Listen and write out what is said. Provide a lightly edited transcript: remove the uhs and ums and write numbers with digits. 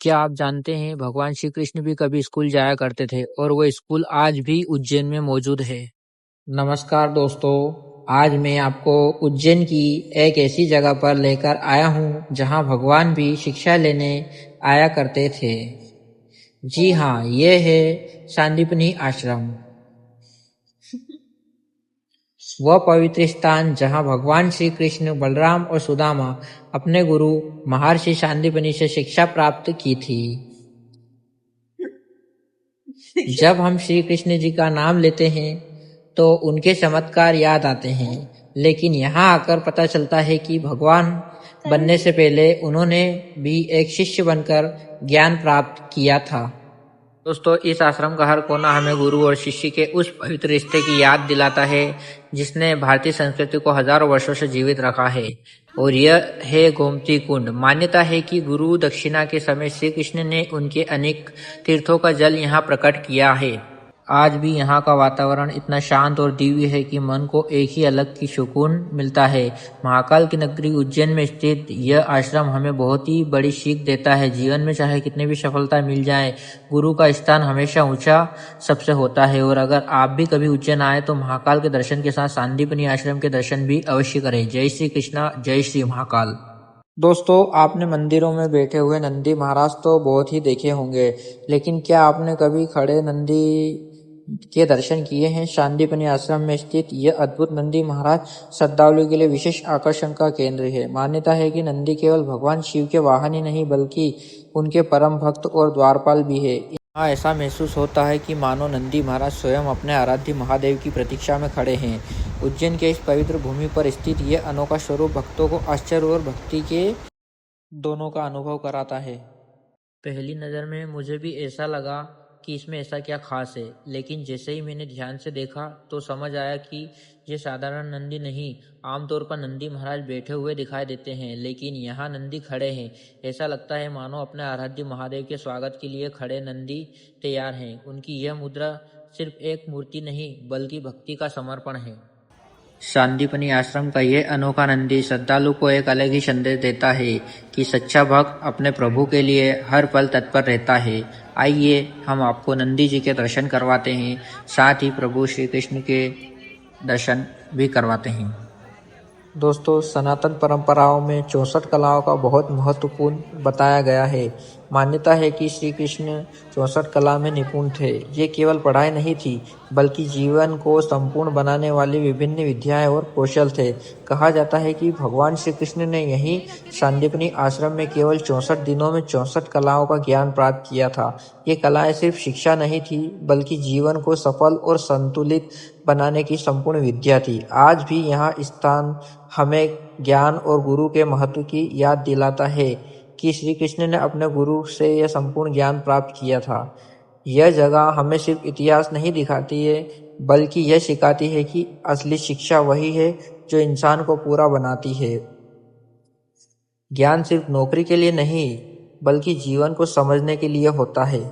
क्या आप जानते हैं भगवान श्री कृष्ण भी कभी स्कूल जाया करते थे और वो स्कूल आज भी उज्जैन में मौजूद है। नमस्कार दोस्तों, आज मैं आपको उज्जैन की एक ऐसी जगह पर लेकर आया हूँ जहाँ भगवान भी शिक्षा लेने आया करते थे। जी हाँ, ये है सांदीपनी आश्रम, वह पवित्र स्थान जहाँ भगवान श्री कृष्ण, बलराम और सुदामा अपने गुरु महर्षि सांदीपनी से शिक्षा प्राप्त की थी। जब हम श्री कृष्ण जी का नाम लेते हैं तो उनके चमत्कार याद आते हैं, लेकिन यहाँ आकर पता चलता है कि भगवान बनने से पहले उन्होंने भी एक शिष्य बनकर ज्ञान प्राप्त किया था। दोस्तों, इस आश्रम का हर कोना हमें गुरु और शिष्य के उस पवित्र रिश्ते की याद दिलाता है जिसने भारतीय संस्कृति को हजारों वर्षों से जीवित रखा है। और यह है गोमती कुंड। मान्यता है कि गुरु दक्षिणा के समय श्री कृष्ण ने उनके अनेक तीर्थों का जल यहाँ प्रकट किया है। आज भी यहाँ का वातावरण इतना शांत और दिव्य है कि मन को एक ही अलग की सुकून मिलता है। महाकाल की नगरी उज्जैन में स्थित यह आश्रम हमें बहुत ही बड़ी सीख देता है। जीवन में चाहे कितनी भी सफलता मिल जाए, गुरु का स्थान हमेशा ऊंचा सबसे होता है। और अगर आप भी कभी उज्जैन आए तो महाकाल के दर्शन के साथ सांदीपनी आश्रम के दर्शन भी अवश्य करें। जय श्री कृष्णा, जय श्री महाकाल। दोस्तों, आपने मंदिरों में बैठे हुए नंदी महाराज तो बहुत ही देखे होंगे, लेकिन क्या आपने कभी खड़े नंदी के दर्शन किए हैं? सांदीपनी आश्रम में स्थित यह अद्भुत नंदी महाराज श्रद्धालुओं के लिए विशेष आकर्षण का केंद्र है। मान्यता है कि नंदी केवल भगवान शिव के वाहन ही नहीं बल्कि उनके परम भक्त और द्वारपाल भी है। यहाँ ऐसा महसूस होता है कि मानो नंदी महाराज स्वयं अपने आराध्य महादेव की प्रतीक्षा में खड़े हैं। उज्जैन के इस पवित्र भूमि पर स्थित यह अनोखा स्वरूप भक्तों को आश्चर्य और भक्ति के दोनों का अनुभव कराता है। पहली नज़र में मुझे भी ऐसा लगा कि इसमें ऐसा क्या खास है, लेकिन जैसे ही मैंने ध्यान से देखा तो समझ आया कि ये साधारण नंदी नहीं। आमतौर पर नंदी महाराज बैठे हुए दिखाई देते हैं, लेकिन यहाँ नंदी खड़े हैं। ऐसा लगता है मानो अपने आराध्य महादेव के स्वागत के लिए खड़े नंदी तैयार हैं। उनकी यह मुद्रा सिर्फ एक मूर्ति नहीं बल्कि भक्ति का समर्पण है। सांदीपनी आश्रम का यह अनोखा नंदी श्रद्धालु को एक अलग ही संदेश देता है कि सच्चा भक्त अपने प्रभु के लिए हर पल तत्पर रहता है। आइए हम आपको नंदी जी के दर्शन करवाते हैं, साथ ही प्रभु श्री कृष्ण के दर्शन भी करवाते हैं। दोस्तों, सनातन परंपराओं में 64 कलाओं का बहुत महत्वपूर्ण बताया गया है। मान्यता है कि श्री कृष्ण 64 कला में निपुण थे। ये केवल पढ़ाई नहीं थी बल्कि जीवन को संपूर्ण बनाने वाली विभिन्न विद्याएं और कौशल थे। कहा जाता है कि भगवान श्री कृष्ण ने यही सांदीपनी आश्रम में केवल 64 दिनों में 64 कलाओं का ज्ञान प्राप्त किया था। ये कलाएं सिर्फ शिक्षा नहीं थी बल्कि जीवन को सफल और संतुलित बनाने की संपूर्ण विद्या थी। आज भी यहाँ स्थान हमें ज्ञान और गुरु के महत्व की याद दिलाता है कि श्री कृष्ण ने अपने गुरु से यह संपूर्ण ज्ञान प्राप्त किया था। यह जगह हमें सिर्फ इतिहास नहीं दिखाती है बल्कि यह सिखाती है कि असली शिक्षा वही है जो इंसान को पूरा बनाती है। ज्ञान सिर्फ नौकरी के लिए नहीं बल्कि जीवन को समझने के लिए होता है।